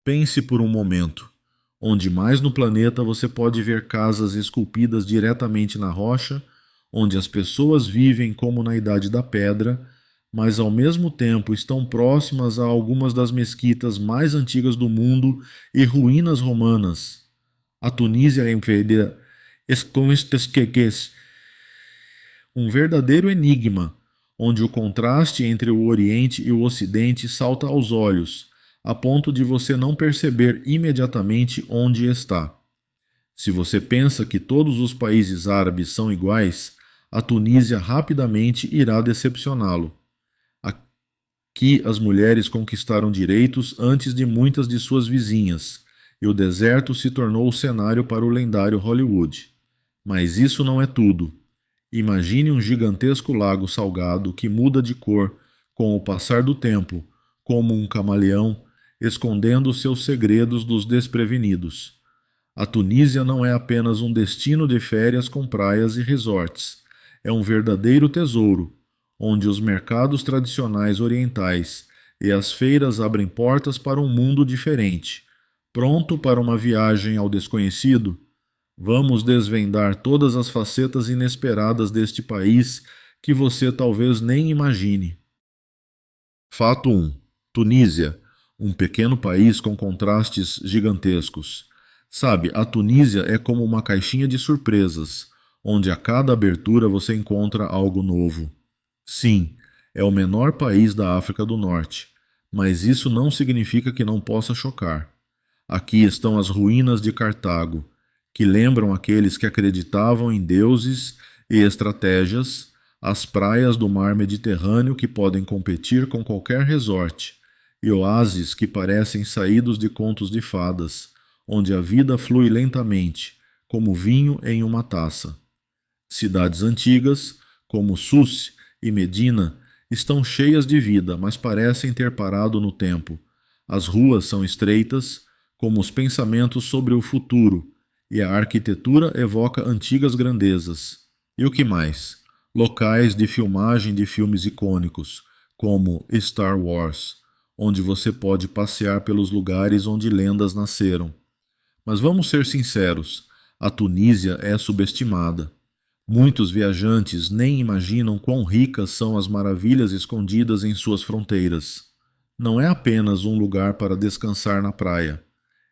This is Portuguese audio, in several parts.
Pense por um momento. Onde mais no planeta você pode ver casas esculpidas diretamente na rocha, onde as pessoas vivem como na Idade da Pedra, mas ao mesmo tempo estão próximas a algumas das mesquitas mais antigas do mundo e ruínas romanas. A Tunísia é um verdadeiro enigma, onde o contraste entre o Oriente e o Ocidente salta aos olhos, a ponto de você não perceber imediatamente onde está. Se você pensa que todos os países árabes são iguais, a Tunísia rapidamente irá decepcioná-lo. Aqui as mulheres conquistaram direitos antes de muitas de suas vizinhas, e o deserto se tornou o cenário para o lendário Hollywood. Mas isso não é tudo. Imagine um gigantesco lago salgado que muda de cor com o passar do tempo, como um camaleão, escondendo seus segredos dos desprevenidos. A Tunísia não é apenas um destino de férias com praias e resorts. É um verdadeiro tesouro, onde os mercados tradicionais orientais e as feiras abrem portas para um mundo diferente. Pronto para uma viagem ao desconhecido? Vamos desvendar todas as facetas inesperadas deste país que você talvez nem imagine. Fato 1. Tunísia, um pequeno país com contrastes gigantescos. Sabe, a Tunísia é como uma caixinha de surpresas, onde a cada abertura você encontra algo novo. Sim, é o menor país da África do Norte, mas isso não significa que não possa chocar. Aqui estão as ruínas de Cartago, que lembram aqueles que acreditavam em deuses e estratégias, as praias do mar Mediterrâneo que podem competir com qualquer resort, e oásis que parecem saídos de contos de fadas, onde a vida flui lentamente, como vinho em uma taça. Cidades antigas, como Sousse e Medina, estão cheias de vida, mas parecem ter parado no tempo. As ruas são estreitas, como os pensamentos sobre o futuro, e a arquitetura evoca antigas grandezas. E o que mais? Locais de filmagem de filmes icônicos, como Star Wars, onde você pode passear pelos lugares onde lendas nasceram. Mas vamos ser sinceros, a Tunísia é subestimada. Muitos viajantes nem imaginam quão ricas são as maravilhas escondidas em suas fronteiras. Não é apenas um lugar para descansar na praia.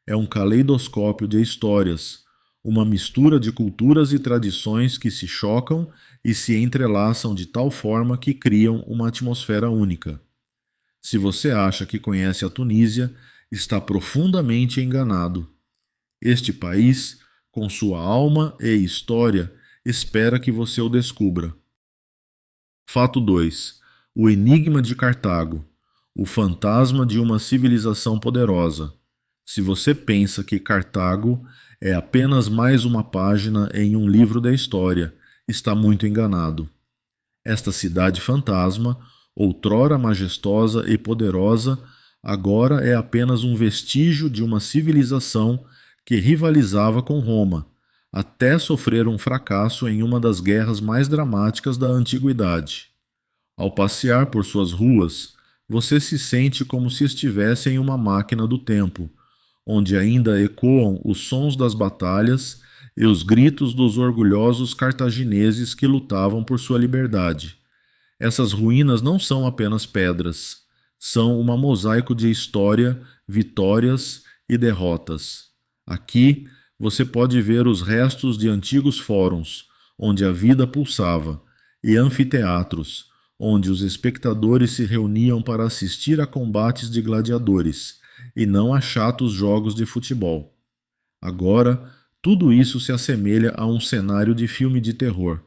É um caleidoscópio de histórias, uma mistura de culturas e tradições que se chocam e se entrelaçam de tal forma que criam uma atmosfera única. Se você acha que conhece a Tunísia, está profundamente enganado. Este país, com sua alma e história, espera que você o descubra. Fato 2. O enigma de Cartago. O fantasma de uma civilização poderosa. Se você pensa que Cartago é apenas mais uma página em um livro da história, está muito enganado. Esta cidade fantasma, outrora majestosa e poderosa, agora é apenas um vestígio de uma civilização que rivalizava com Roma, até sofrer um fracasso em uma das guerras mais dramáticas da antiguidade. Ao passear por suas ruas, você se sente como se estivesse em uma máquina do tempo, onde ainda ecoam os sons das batalhas e os gritos dos orgulhosos cartagineses que lutavam por sua liberdade. Essas ruínas não são apenas pedras, são uma mosaico de história, vitórias e derrotas. Aqui você pode ver os restos de antigos fóruns, onde a vida pulsava, e anfiteatros, onde os espectadores se reuniam para assistir a combates de gladiadores, e não a chatos jogos de futebol. Agora, tudo isso se assemelha a um cenário de filme de terror.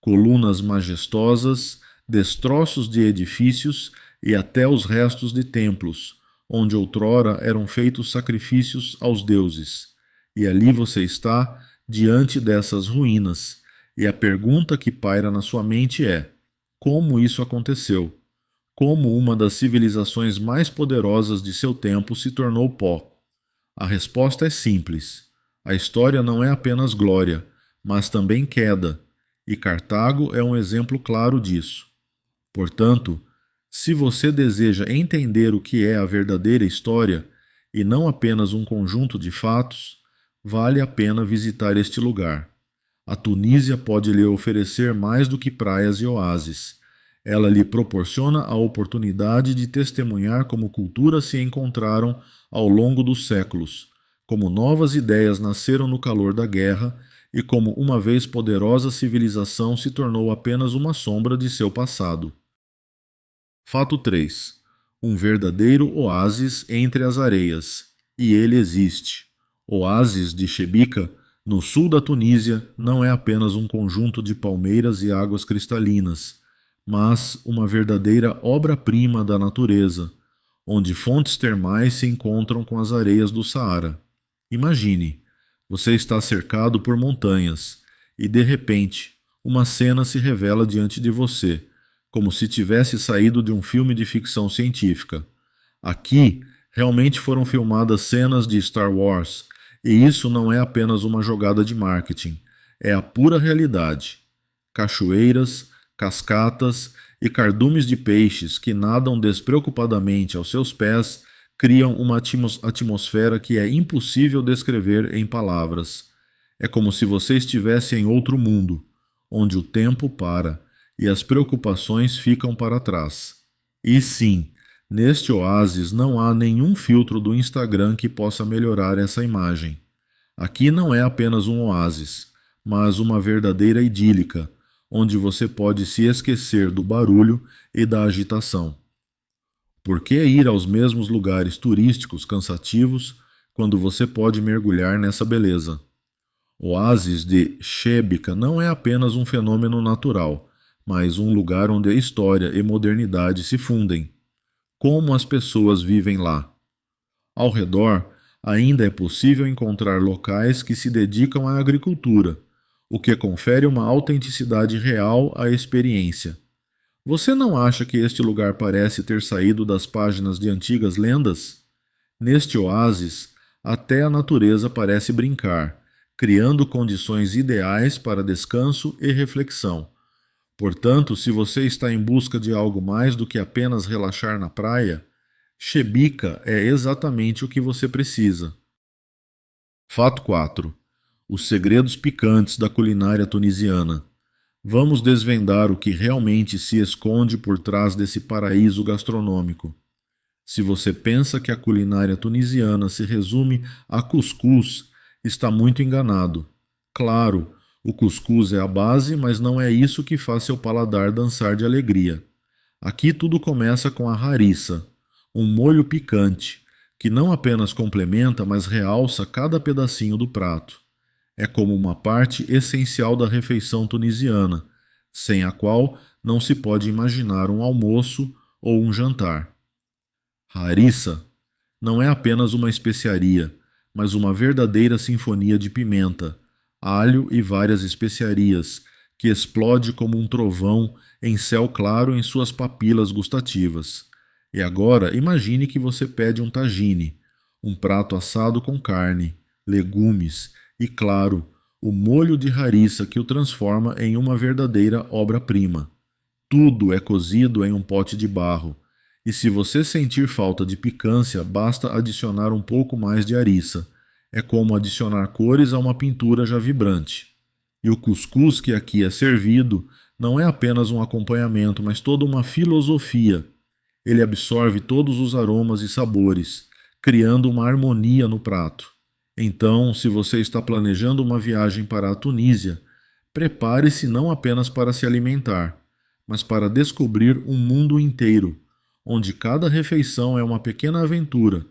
Colunas majestosas, destroços de edifícios e até os restos de templos, onde outrora eram feitos sacrifícios aos deuses. E ali você está, diante dessas ruínas, e a pergunta que paira na sua mente é: como isso aconteceu? Como uma das civilizações mais poderosas de seu tempo se tornou pó? A resposta é simples. A história não é apenas glória, mas também queda, e Cartago é um exemplo claro disso. Portanto, se você deseja entender o que é a verdadeira história, e não apenas um conjunto de fatos, vale a pena visitar este lugar. A Tunísia pode lhe oferecer mais do que praias e oásis. Ela lhe proporciona a oportunidade de testemunhar como culturas se encontraram ao longo dos séculos, como novas ideias nasceram no calor da guerra e como uma vez poderosa civilização se tornou apenas uma sombra de seu passado. Fato 3. Um verdadeiro oásis entre as areias. E ele existe. Oásis de Chebica, no sul da Tunísia, não é apenas um conjunto de palmeiras e águas cristalinas, mas uma verdadeira obra-prima da natureza, onde fontes termais se encontram com as areias do Saara. Imagine, você está cercado por montanhas e, de repente, uma cena se revela diante de você, como se tivesse saído de um filme de ficção científica. Aqui, realmente foram filmadas cenas de Star Wars, e isso não é apenas uma jogada de marketing, é a pura realidade. Cachoeiras, cascatas e cardumes de peixes que nadam despreocupadamente aos seus pés criam uma atmosfera que é impossível descrever em palavras. É como se você estivesse em outro mundo, onde o tempo para e as preocupações ficam para trás. E sim, neste oásis não há nenhum filtro do Instagram que possa melhorar essa imagem. Aqui não é apenas um oásis, mas uma verdadeira idílica, onde você pode se esquecer do barulho e da agitação. Por que ir aos mesmos lugares turísticos cansativos quando você pode mergulhar nessa beleza? O oásis de Chebica não é apenas um fenômeno natural, mas um lugar onde a história e modernidade se fundem. Como as pessoas vivem lá? Ao redor, ainda é possível encontrar locais que se dedicam à agricultura, o que confere uma autenticidade real à experiência. Você não acha que este lugar parece ter saído das páginas de antigas lendas? Neste oásis, até a natureza parece brincar, criando condições ideais para descanso e reflexão. Portanto, se você está em busca de algo mais do que apenas relaxar na praia, Chebica é exatamente o que você precisa. Fato 4. Os segredos picantes da culinária tunisiana. Vamos desvendar o que realmente se esconde por trás desse paraíso gastronômico. Se você pensa que a culinária tunisiana se resume a cuscuz, está muito enganado. Claro, o cuscuz é a base, mas não é isso que faz seu paladar dançar de alegria. Aqui tudo começa com a harissa, um molho picante, que não apenas complementa, mas realça cada pedacinho do prato. É como uma parte essencial da refeição tunisiana, sem a qual não se pode imaginar um almoço ou um jantar. Harissa não é apenas uma especiaria, mas uma verdadeira sinfonia de pimenta, alho e várias especiarias, que explode como um trovão em céu claro em suas papilas gustativas. E agora imagine que você pede um tagine, um prato assado com carne, legumes e, claro, o molho de harissa que o transforma em uma verdadeira obra-prima. Tudo é cozido em um pote de barro, e se você sentir falta de picância, basta adicionar um pouco mais de harissa. É como adicionar cores a uma pintura já vibrante. E o cuscuz que aqui é servido não é apenas um acompanhamento, mas toda uma filosofia. Ele absorve todos os aromas e sabores, criando uma harmonia no prato. Então, se você está planejando uma viagem para a Tunísia, prepare-se não apenas para se alimentar, mas para descobrir um mundo inteiro, onde cada refeição é uma pequena aventura.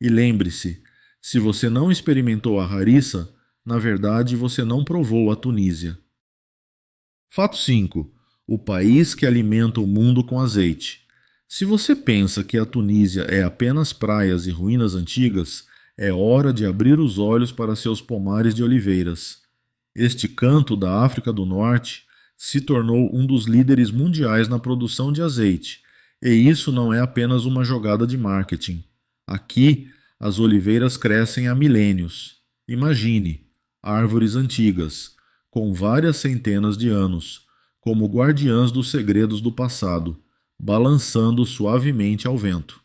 E lembre-se, se você não experimentou a harissa, na verdade você não provou a Tunísia. Fato 5. O país que alimenta o mundo com azeite. Se você pensa que a Tunísia é apenas praias e ruínas antigas, é hora de abrir os olhos para seus pomares de oliveiras. Este canto da África do Norte se tornou um dos líderes mundiais na produção de azeite, e isso não é apenas uma jogada de marketing. Aqui, as oliveiras crescem há milênios. Imagine, árvores antigas, com várias centenas de anos, como guardiãs dos segredos do passado, balançando suavemente ao vento.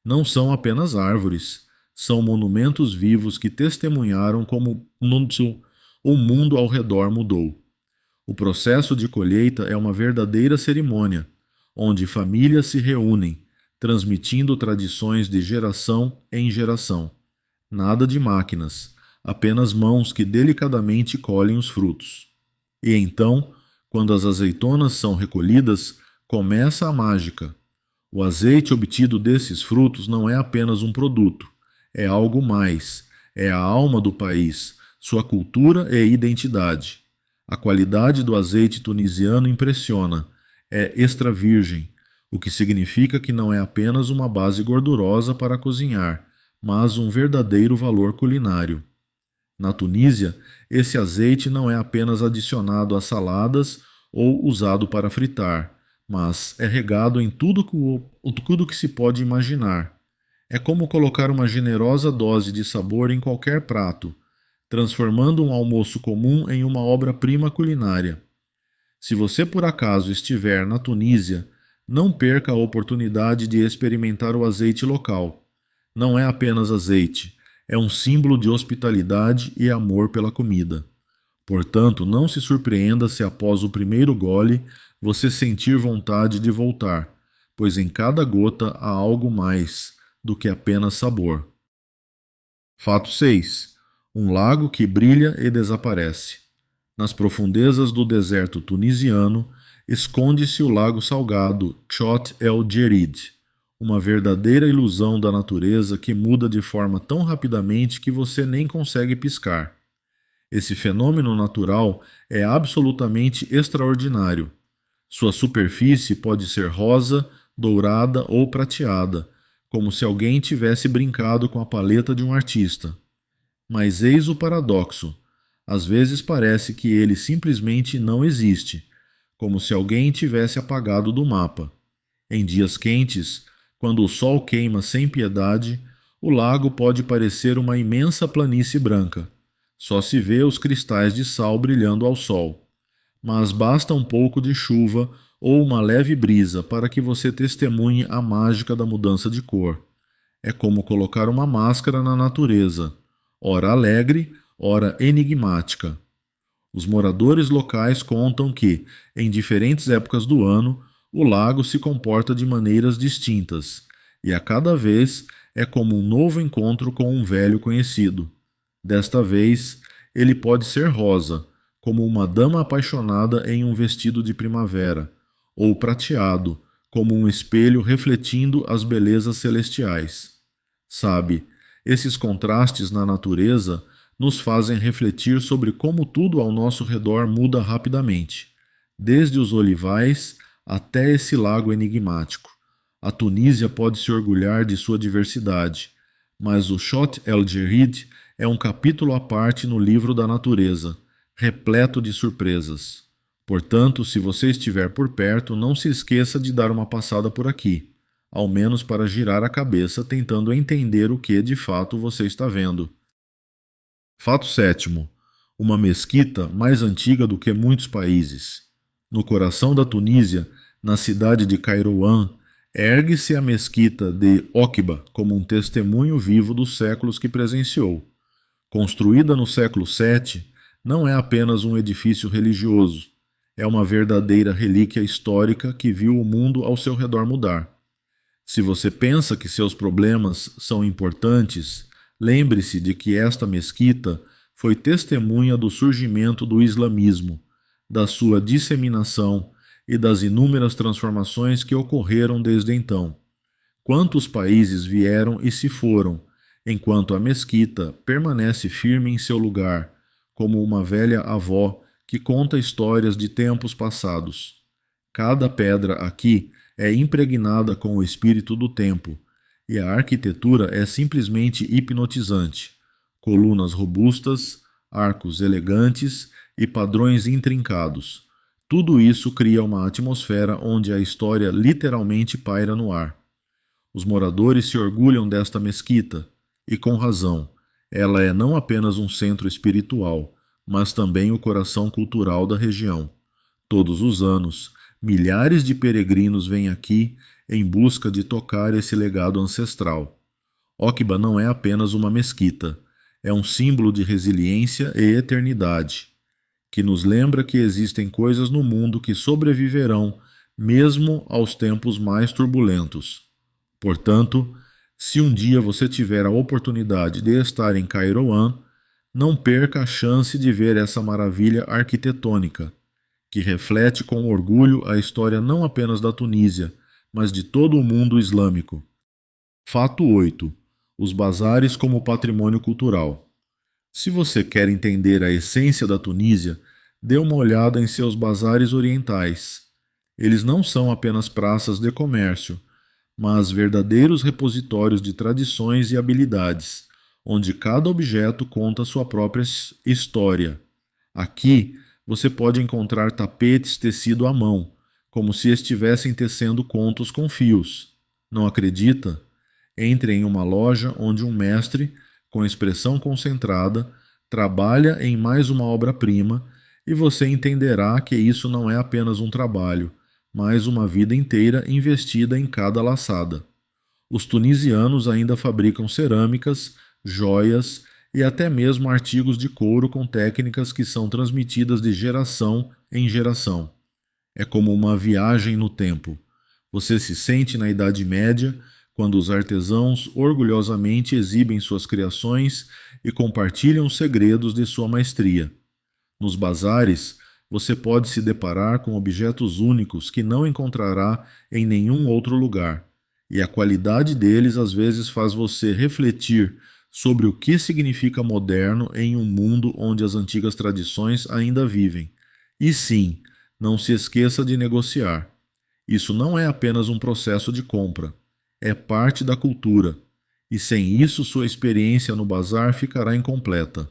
Não são apenas árvores, São monumentos vivos que testemunharam como o mundo ao redor mudou. O processo de colheita é uma verdadeira cerimônia, onde famílias se reúnem, transmitindo tradições de geração em geração. Nada de máquinas, apenas mãos que delicadamente colhem os frutos. E então, quando as azeitonas são recolhidas, começa a mágica. O azeite obtido desses frutos não é apenas um produto, é algo mais, é a alma do país, sua cultura e identidade. A qualidade do azeite tunisiano impressiona, é extra virgem, o que significa que não é apenas uma base gordurosa para cozinhar, mas um verdadeiro valor culinário. Na Tunísia, esse azeite não é apenas adicionado às saladas ou usado para fritar, mas é regado em tudo que se pode imaginar. É como colocar uma generosa dose de sabor em qualquer prato, transformando um almoço comum em uma obra-prima culinária. Se você por acaso estiver na Tunísia, não perca a oportunidade de experimentar o azeite local. Não é apenas azeite, é um símbolo de hospitalidade e amor pela comida. Portanto, não se surpreenda se após o primeiro gole você sentir vontade de voltar, pois em cada gota há algo mais do que apenas sabor. Fato 6. Um lago que brilha e desaparece. Nas profundezas do deserto tunisiano, esconde-se o lago salgado Chott El Djerid, uma verdadeira ilusão da natureza que muda de forma tão rapidamente que você nem consegue piscar. Esse fenômeno natural é absolutamente extraordinário. Sua superfície pode ser rosa, dourada ou prateada, como se alguém tivesse brincado com a paleta de um artista. Mas eis o paradoxo. Às vezes parece que ele simplesmente não existe, como se alguém tivesse apagado do mapa. Em dias quentes, quando o sol queima sem piedade, o lago pode parecer uma imensa planície branca. Só se vê os cristais de sal brilhando ao sol. Mas basta um pouco de chuva ou uma leve brisa para que você testemunhe a mágica da mudança de cor. É como colocar uma máscara na natureza, ora alegre, ora enigmática. Os moradores locais contam que, em diferentes épocas do ano, o lago se comporta de maneiras distintas, e a cada vez é como um novo encontro com um velho conhecido. Desta vez, ele pode ser rosa, como uma dama apaixonada em um vestido de primavera, ou prateado, como um espelho refletindo as belezas celestiais. Sabe, esses contrastes na natureza nos fazem refletir sobre como tudo ao nosso redor muda rapidamente, desde os olivais até esse lago enigmático. A Tunísia pode se orgulhar de sua diversidade, mas o Chott El Djerid é um capítulo à parte no livro da natureza, repleto de surpresas. Portanto, se você estiver por perto, não se esqueça de dar uma passada por aqui, ao menos para girar a cabeça tentando entender o que de fato você está vendo. Fato 7. Uma mesquita mais antiga do que muitos países. No coração da Tunísia, na cidade de Kairouan, ergue-se a mesquita de Oqiba como um testemunho vivo dos séculos que presenciou. Construída no século VII, não é apenas um edifício religioso, é uma verdadeira relíquia histórica que viu o mundo ao seu redor mudar. Se você pensa que seus problemas são importantes, lembre-se de que esta mesquita foi testemunha do surgimento do islamismo, da sua disseminação e das inúmeras transformações que ocorreram desde então. Quantos países vieram e se foram, enquanto a mesquita permanece firme em seu lugar, como uma velha avó que conta histórias de tempos passados. Cada pedra aqui é impregnada com o espírito do tempo, e a arquitetura é simplesmente hipnotizante. Colunas robustas, arcos elegantes e padrões intrincados. Tudo isso cria uma atmosfera onde a história literalmente paira no ar. Os moradores se orgulham desta mesquita, e com razão. Ela é não apenas um centro espiritual, mas também o coração cultural da região. Todos os anos, milhares de peregrinos vêm aqui em busca de tocar esse legado ancestral. Oquba não é apenas uma mesquita, é um símbolo de resiliência e eternidade, que nos lembra que existem coisas no mundo que sobreviverão mesmo aos tempos mais turbulentos. Portanto, se um dia você tiver a oportunidade de estar em Kairouan, não perca a chance de ver essa maravilha arquitetônica, que reflete com orgulho a história não apenas da Tunísia, mas de todo o mundo islâmico. Fato 8. Os bazares como patrimônio cultural. Se você quer entender a essência da Tunísia, dê uma olhada em seus bazares orientais. Eles não são apenas praças de comércio, mas verdadeiros repositórios de tradições e habilidades, onde cada objeto conta sua própria história. Aqui você pode encontrar tapetes tecidos à mão, como se estivessem tecendo contos com fios. Não acredita? Entre em uma loja onde um mestre, com expressão concentrada, trabalha em mais uma obra-prima e você entenderá que isso não é apenas um trabalho, mas uma vida inteira investida em cada laçada. Os tunisianos ainda fabricam cerâmicas, joias e até mesmo artigos de couro com técnicas que são transmitidas de geração em geração. É como uma viagem no tempo. Você se sente na Idade Média, quando os artesãos orgulhosamente exibem suas criações e compartilham os segredos de sua maestria. Nos bazares, você pode se deparar com objetos únicos que não encontrará em nenhum outro lugar, e a qualidade deles às vezes faz você refletir sobre o que significa moderno em um mundo onde as antigas tradições ainda vivem. E sim, não se esqueça de negociar. Isso não é apenas um processo de compra, é parte da cultura, e sem isso sua experiência no bazar ficará incompleta.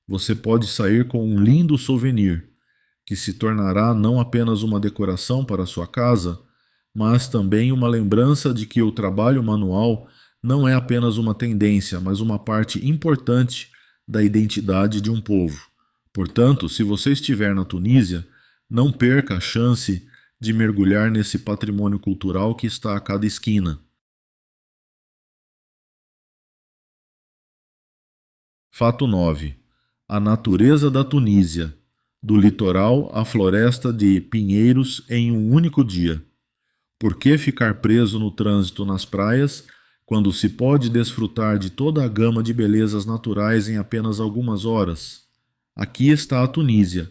Você pode sair com um lindo souvenir, que se tornará não apenas uma decoração para sua casa, mas também uma lembrança de que o trabalho manual não é apenas uma tendência, mas uma parte importante da identidade de um povo. Portanto, se você estiver na Tunísia, não perca a chance de mergulhar nesse patrimônio cultural que está a cada esquina. Fato 9. A natureza da Tunísia, do litoral à floresta de pinheiros em um único dia. Por que ficar preso no trânsito nas praias quando se pode desfrutar de toda a gama de belezas naturais em apenas algumas horas? Aqui está a Tunísia,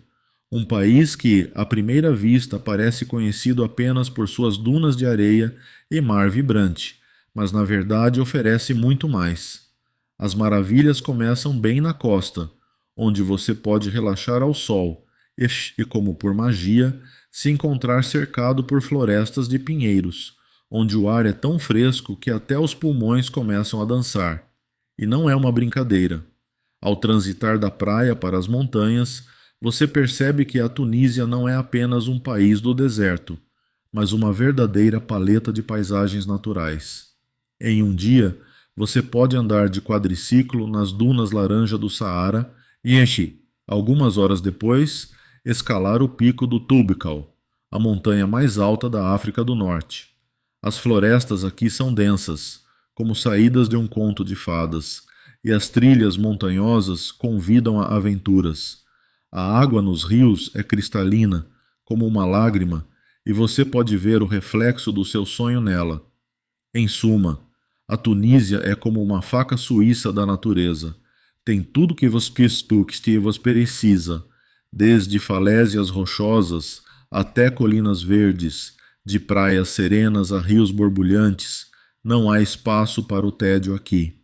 um país que, à primeira vista, parece conhecido apenas por suas dunas de areia e mar vibrante, mas na verdade oferece muito mais. As maravilhas começam bem na costa, onde você pode relaxar ao sol e, como por magia, se encontrar cercado por florestas de pinheiros, onde o ar é tão fresco que até os pulmões começam a dançar. E não é uma brincadeira. Ao transitar da praia para as montanhas, você percebe que a Tunísia não é apenas um país do deserto, mas uma verdadeira paleta de paisagens naturais. Em um dia, você pode andar de quadriciclo nas dunas laranja do Saara e, algumas horas depois, escalar o pico do Toubkal, a montanha mais alta da África do Norte. As florestas aqui são densas, como saídas de um conto de fadas, e as trilhas montanhosas convidam a aventuras. A água nos rios é cristalina, como uma lágrima, e você pode ver o reflexo do seu sonho nela. Em suma, a Tunísia é como uma faca suíça da natureza. Tem tudo que você precisa, desde falésias rochosas até colinas verdes, de praias serenas a rios borbulhantes. Não há espaço para o tédio aqui.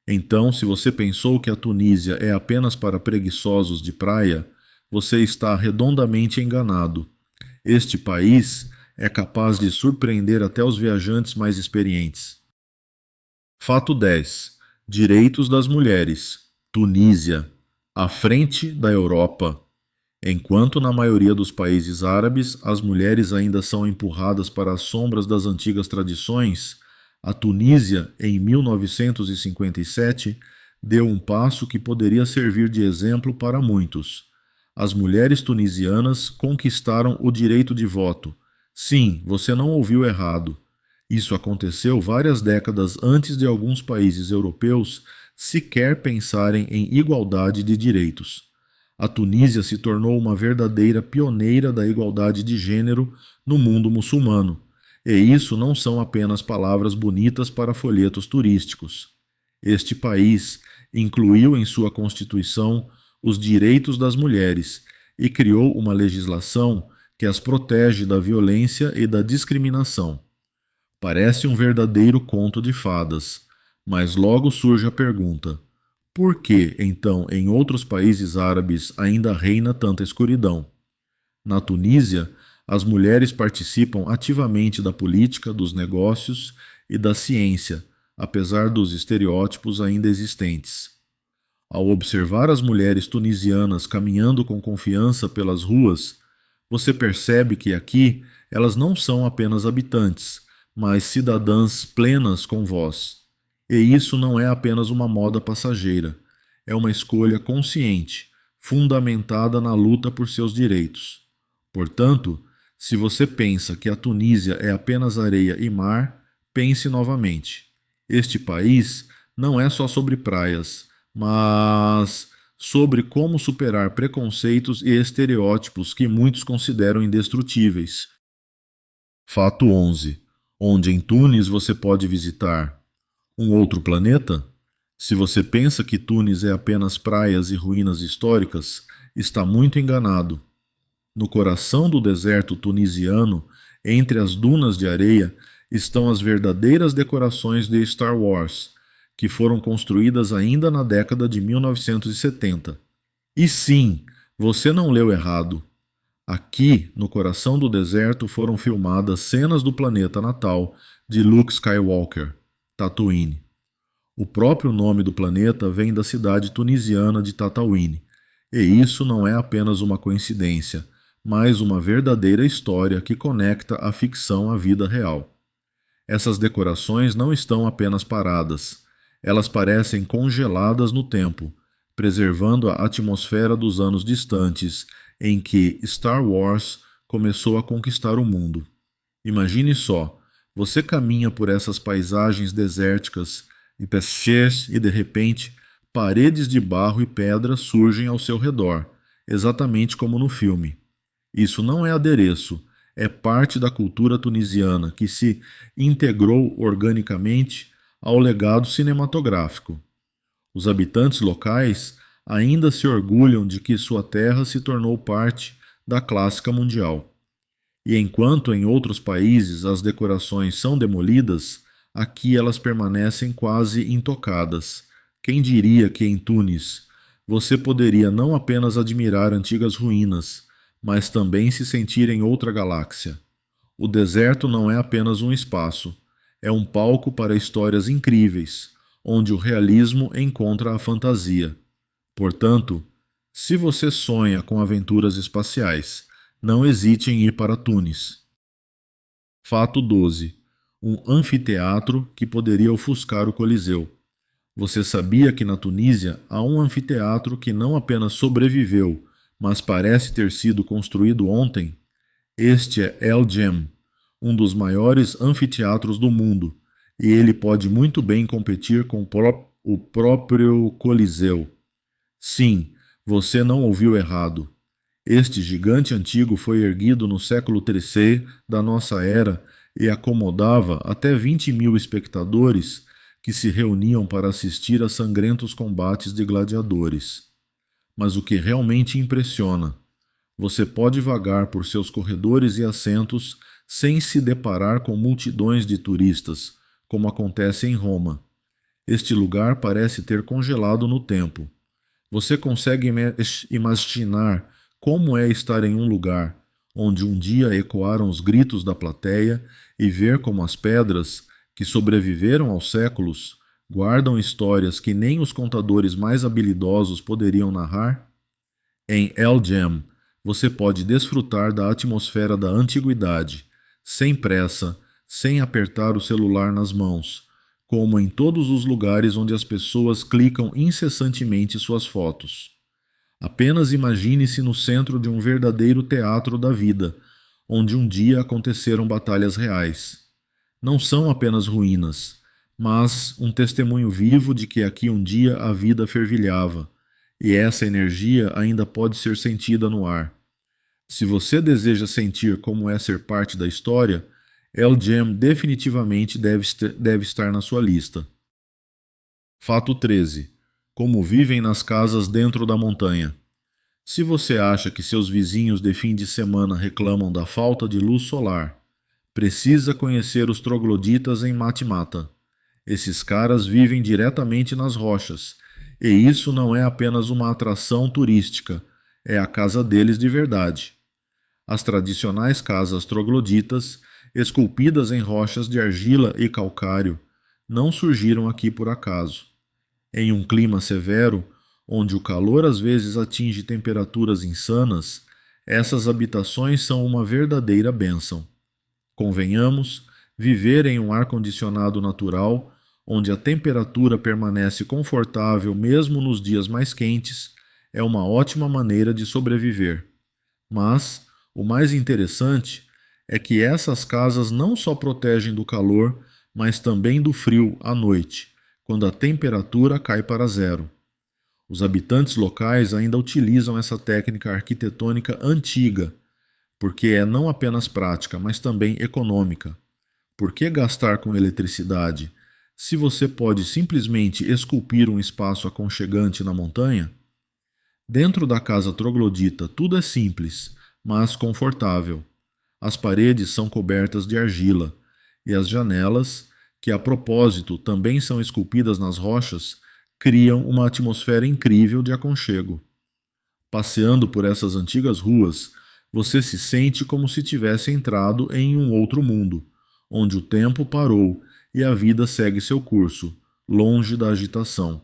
Então, se você pensou que a Tunísia é apenas para preguiçosos de praia, você está redondamente enganado. Este país é capaz de surpreender até os viajantes mais experientes. Fato 10. Direitos das mulheres. Tunísia, à frente da Europa. Enquanto na maioria dos países árabes as mulheres ainda são empurradas para as sombras das antigas tradições, a Tunísia, em 1957, deu um passo que poderia servir de exemplo para muitos. As mulheres tunisianas conquistaram o direito de voto. Sim, você não ouviu errado. Isso aconteceu várias décadas antes de alguns países europeus sequer pensarem em igualdade de direitos. A Tunísia se tornou uma verdadeira pioneira da igualdade de gênero no mundo muçulmano. E isso não são apenas palavras bonitas para folhetos turísticos. Este país incluiu em sua Constituição os direitos das mulheres e criou uma legislação que as protege da violência e da discriminação. Parece um verdadeiro conto de fadas, mas logo surge a pergunta: por que, então, em outros países árabes ainda reina tanta escuridão? Na Tunísia, as mulheres participam ativamente da política, dos negócios e da ciência, apesar dos estereótipos ainda existentes. Ao observar as mulheres tunisianas caminhando com confiança pelas ruas, você percebe que aqui elas não são apenas habitantes, mas cidadãs plenas com voz. E isso não é apenas uma moda passageira, é uma escolha consciente, fundamentada na luta por seus direitos. Portanto, se você pensa que a Tunísia é apenas areia e mar, pense novamente. Este país não é só sobre praias, mas sobre como superar preconceitos e estereótipos que muitos consideram indestrutíveis. Fato 11. Onde em Tunis você pode visitar um outro planeta? Se você pensa que Tunis é apenas praias e ruínas históricas, está muito enganado. No coração do deserto tunisiano, entre as dunas de areia, estão as verdadeiras decorações de Star Wars, que foram construídas ainda na década de 1970. E sim, você não leu errado. Aqui, no coração do deserto, foram filmadas cenas do planeta natal de Luke Skywalker, Tatooine. O próprio nome do planeta vem da cidade tunisiana de Tataouine, e isso não é apenas uma coincidência, mas uma verdadeira história que conecta a ficção à vida real. Essas decorações não estão apenas paradas, elas parecem congeladas no tempo, preservando a atmosfera dos anos distantes em que Star Wars começou a conquistar o mundo. Imagine só, você caminha por essas paisagens desérticas e de repente paredes de barro e pedra surgem ao seu redor, exatamente como no filme. Isso não é adereço, é parte da cultura tunisiana que se integrou organicamente ao legado cinematográfico. Os habitantes locais ainda se orgulham de que sua terra se tornou parte da clássica mundial. E enquanto em outros países as decorações são demolidas, aqui elas permanecem quase intocadas. Quem diria que em Tunis você poderia não apenas admirar antigas ruínas, mas também se sentir em outra galáxia? O deserto não é apenas um espaço, é um palco para histórias incríveis, onde o realismo encontra a fantasia. Portanto, se você sonha com aventuras espaciais, não hesite em ir para Tunis. Fato 12. Um anfiteatro que poderia ofuscar o Coliseu. Você sabia que na Tunísia há um anfiteatro que não apenas sobreviveu, mas parece ter sido construído ontem? Este é El Djem, um dos maiores anfiteatros do mundo, e ele pode muito bem competir com o próprio Coliseu. Sim, você não ouviu errado. Este gigante antigo foi erguido no século III da nossa era e acomodava até 20.000 espectadores que se reuniam para assistir a sangrentos combates de gladiadores. Mas o que realmente impressiona: você pode vagar por seus corredores e assentos sem se deparar com multidões de turistas, como acontece em Roma. Este lugar parece ter congelado no tempo. Você consegue imaginar como é estar em um lugar onde um dia ecoaram os gritos da plateia e ver como as pedras, que sobreviveram aos séculos, guardam histórias que nem os contadores mais habilidosos poderiam narrar? Em El Djem, você pode desfrutar da atmosfera da antiguidade, sem pressa, sem apertar o celular nas mãos, como em todos os lugares onde as pessoas clicam incessantemente suas fotos. Apenas imagine-se no centro de um verdadeiro teatro da vida, onde um dia aconteceram batalhas reais. Não são apenas ruínas, mas um testemunho vivo de que aqui um dia a vida fervilhava, e essa energia ainda pode ser sentida no ar. Se você deseja sentir como é ser parte da história, El Jam definitivamente deve estar na sua lista. Fato 13. Como vivem nas casas dentro da montanha. Se você acha que seus vizinhos de fim de semana reclamam da falta de luz solar, precisa conhecer os trogloditas em Mata. Esses caras vivem diretamente nas rochas, e isso não é apenas uma atração turística, é a casa deles de verdade. As tradicionais casas trogloditas, esculpidas em rochas de argila e calcário, não surgiram aqui por acaso. Em um clima severo, onde o calor às vezes atinge temperaturas insanas, essas habitações são uma verdadeira bênção. Convenhamos, viver em um ar-condicionado natural, onde a temperatura permanece confortável mesmo nos dias mais quentes, é uma ótima maneira de sobreviver. Mas o mais interessante é que essas casas não só protegem do calor, mas também do frio à noite, quando a temperatura cai para zero. Os habitantes locais ainda utilizam essa técnica arquitetônica antiga, porque é não apenas prática, mas também econômica. Por que gastar com eletricidade se você pode simplesmente esculpir um espaço aconchegante na montanha? Dentro da casa troglodita tudo é simples, mas confortável. As paredes são cobertas de argila, e as janelas, que a propósito também são esculpidas nas rochas, criam uma atmosfera incrível de aconchego. Passeando por essas antigas ruas, você se sente como se tivesse entrado em um outro mundo, onde o tempo parou e a vida segue seu curso, longe da agitação.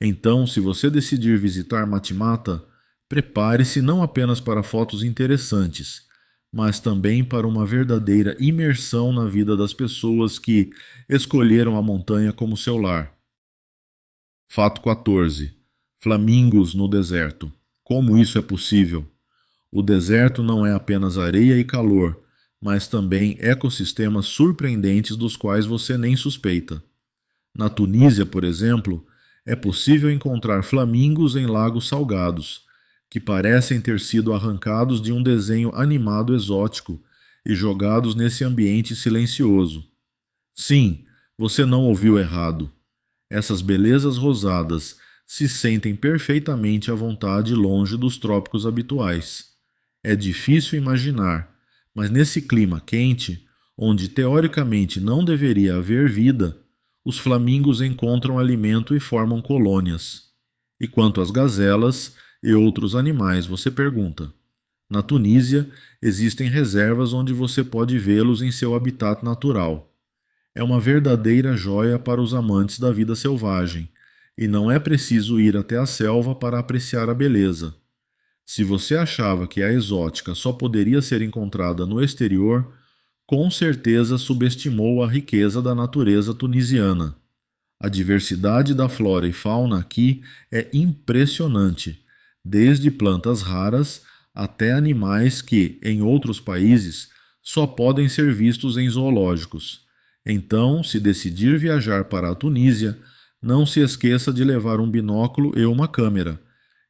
Então, se você decidir visitar Mata, prepare-se não apenas para fotos interessantes, mas também para uma verdadeira imersão na vida das pessoas que escolheram a montanha como seu lar. Fato 14. Flamingos no deserto. Como isso é possível? O deserto não é apenas areia e calor, mas também ecossistemas surpreendentes dos quais você nem suspeita. Na Tunísia, por exemplo, é possível encontrar flamingos em lagos salgados, que parecem ter sido arrancados de um desenho animado exótico e jogados nesse ambiente silencioso. Sim, você não ouviu errado. Essas belezas rosadas se sentem perfeitamente à vontade longe dos trópicos habituais. É difícil imaginar, mas nesse clima quente, onde teoricamente não deveria haver vida, os flamingos encontram alimento e formam colônias. E quanto às gazelas e outros animais, você pergunta. Na Tunísia, existem reservas onde você pode vê-los em seu habitat natural. É uma verdadeira joia para os amantes da vida selvagem, e não é preciso ir até a selva para apreciar a beleza. Se você achava que a exótica só poderia ser encontrada no exterior, com certeza subestimou a riqueza da natureza tunisiana. A diversidade da flora e fauna aqui é impressionante, desde plantas raras até animais que, em outros países, só podem ser vistos em zoológicos. Então, se decidir viajar para a Tunísia, não se esqueça de levar um binóculo e uma câmera.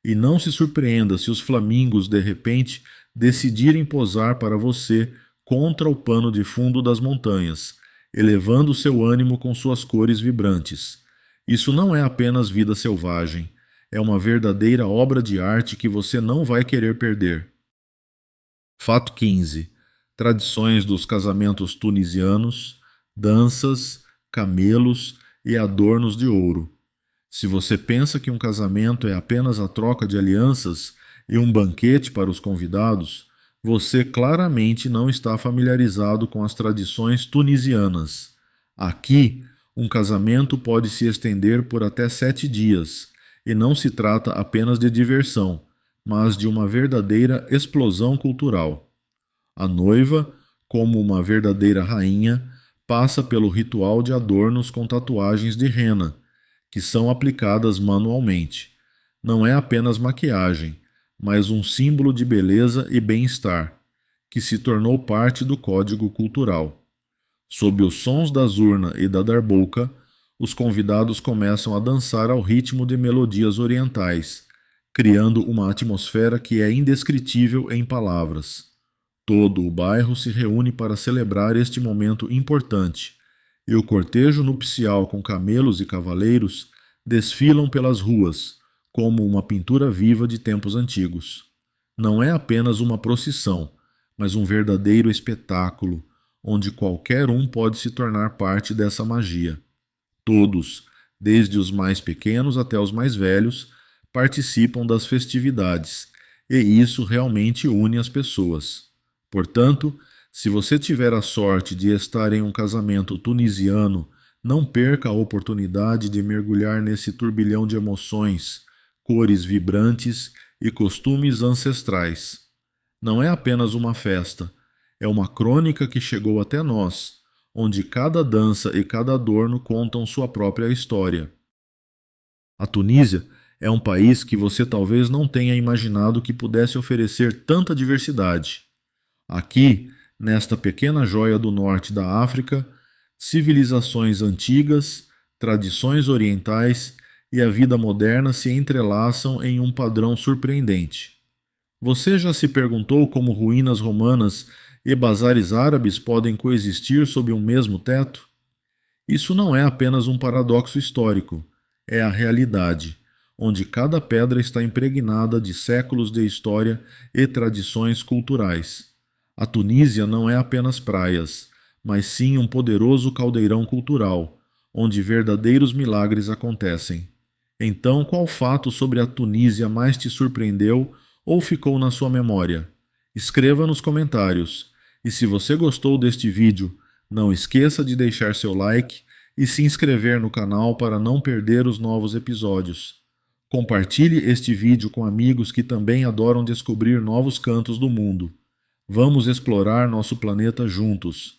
E não se surpreenda se os flamingos, de repente, decidirem posar para você contra o pano de fundo das montanhas, elevando seu ânimo com suas cores vibrantes. Isso não é apenas vida selvagem, é uma verdadeira obra de arte que você não vai querer perder. Fato 15. Tradições dos casamentos tunisianos, danças, camelos e adornos de ouro. Se você pensa que um casamento é apenas a troca de alianças e um banquete para os convidados, você claramente não está familiarizado com as tradições tunisianas. Aqui, um casamento pode se estender por até 7 dias, e não se trata apenas de diversão, mas de uma verdadeira explosão cultural. A noiva, como uma verdadeira rainha, passa pelo ritual de adornos com tatuagens de rena, que são aplicadas manualmente. Não é apenas maquiagem, mas um símbolo de beleza e bem-estar, que se tornou parte do código cultural. Sob os sons da zurna e da darbuka, os convidados começam a dançar ao ritmo de melodias orientais, criando uma atmosfera que é indescritível em palavras. Todo o bairro se reúne para celebrar este momento importante, e o cortejo nupcial com camelos e cavaleiros desfilam pelas ruas, como uma pintura viva de tempos antigos. Não é apenas uma procissão, mas um verdadeiro espetáculo, onde qualquer um pode se tornar parte dessa magia. Todos, desde os mais pequenos até os mais velhos, participam das festividades, e isso realmente une as pessoas. Portanto, se você tiver a sorte de estar em um casamento tunisiano, não perca a oportunidade de mergulhar nesse turbilhão de emoções, cores vibrantes e costumes ancestrais. Não é apenas uma festa, é uma crônica que chegou até nós, onde cada dança e cada adorno contam sua própria história. A Tunísia é um país que você talvez não tenha imaginado que pudesse oferecer tanta diversidade. Aqui, nesta pequena joia do norte da África, civilizações antigas, tradições orientais e a vida moderna se entrelaçam em um padrão surpreendente. Você já se perguntou como ruínas romanas e bazares árabes podem coexistir sob um mesmo teto? Isso não é apenas um paradoxo histórico, é a realidade, onde cada pedra está impregnada de séculos de história e tradições culturais. A Tunísia não é apenas praias, mas sim um poderoso caldeirão cultural, onde verdadeiros milagres acontecem. Então, qual fato sobre a Tunísia mais te surpreendeu ou ficou na sua memória? Escreva nos comentários. E se você gostou deste vídeo, não esqueça de deixar seu like e se inscrever no canal para não perder os novos episódios. Compartilhe este vídeo com amigos que também adoram descobrir novos cantos do mundo. Vamos explorar nosso planeta juntos.